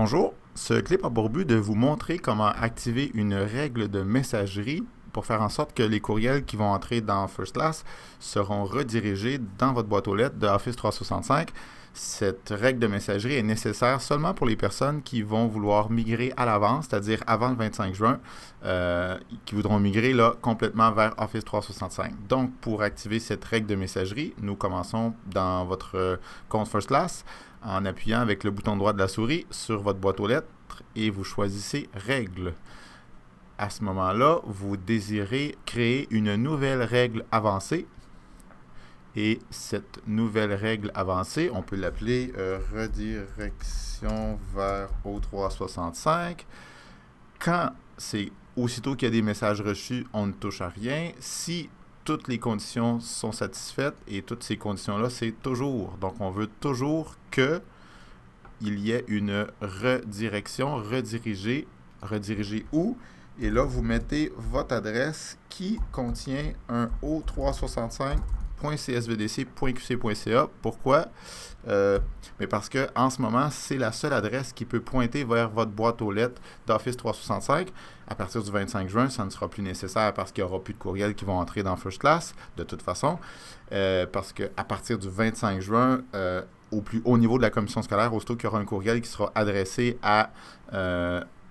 Bonjour, ce clip a pour but de vous montrer comment activer une règle de messagerie pour faire en sorte que les courriels qui vont entrer dans First Class seront redirigés dans votre boîte aux lettres de Office 365. Cette règle de messagerie est nécessaire seulement pour les personnes qui vont vouloir migrer à l'avance, c'est-à-dire avant le 25 juin, qui voudront migrer là, complètement vers Office 365. Donc, pour activer cette règle de messagerie, nous commençons dans votre compte First Class en appuyant avec le bouton droit de la souris sur votre boîte aux lettres et vous choisissez Règles. À ce moment-là, vous désirez créer une nouvelle règle avancée. Et cette nouvelle règle avancée, on peut l'appeler redirection vers O365. Aussitôt qu'il y a des messages reçus, on ne touche à rien. Si toutes les conditions sont satisfaites, et toutes ces conditions-là, c'est toujours. Donc, on veut toujours qu'il y ait une redirection, rediriger où? Et là, vous mettez votre adresse qui contient un O365.csvdc.qc.ca. Pourquoi? Mais parce que en ce moment, c'est la seule adresse qui peut pointer vers votre boîte aux lettres d'Office 365. À partir du 25 juin, ça ne sera plus nécessaire parce qu'il n'y aura plus de courriels qui vont entrer dans First Class, de toute façon. Parce qu'à partir du 25 juin, au plus haut niveau de la commission scolaire, aussitôt qu'il y aura un courriel qui sera adressé à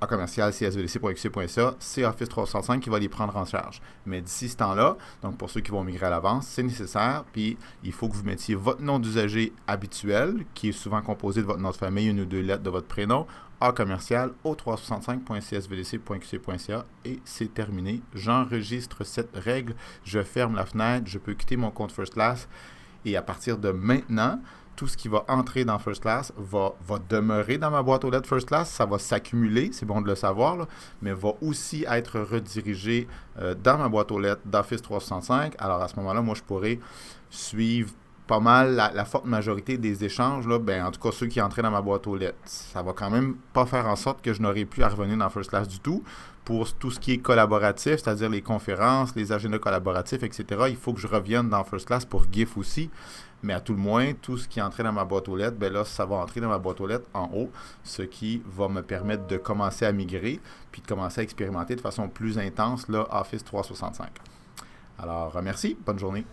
commercial csvdc.qc.ca, c'est Office 365 qui va les prendre en charge. Mais d'ici ce temps-là, donc pour ceux qui vont migrer à l'avance, c'est nécessaire, puis il faut que vous mettiez votre nom d'usager habituel, qui est souvent composé de votre nom de famille, une ou deux lettres de votre prénom, à commercial o365.csvdc.qc.ca, et c'est terminé. J'enregistre cette règle, je ferme la fenêtre, je peux quitter mon compte First Class, et à partir de maintenant, tout ce qui va entrer dans First Class va demeurer dans ma boîte aux lettres First Class. Ça va s'accumuler, c'est bon de le savoir, là, mais va aussi être redirigé dans ma boîte aux lettres d'Office 365. Alors à ce moment-là, moi, je pourrais suivre pas mal la forte majorité des échanges, là, en tout cas ceux qui entraient dans ma boîte aux lettres. Ça va quand même pas faire en sorte que je n'aurai plus à revenir dans First Class du tout. Pour tout ce qui est collaboratif, c'est-à-dire les conférences, les agendas collaboratifs, etc., il faut que je revienne dans First Class pour GIF aussi. Mais à tout le moins, tout ce qui est entré dans ma boîte aux lettres, là, ça va entrer dans ma boîte aux lettres en haut, ce qui va me permettre de commencer à migrer, puis de commencer à expérimenter de façon plus intense là, Office 365. Alors, merci, bonne journée.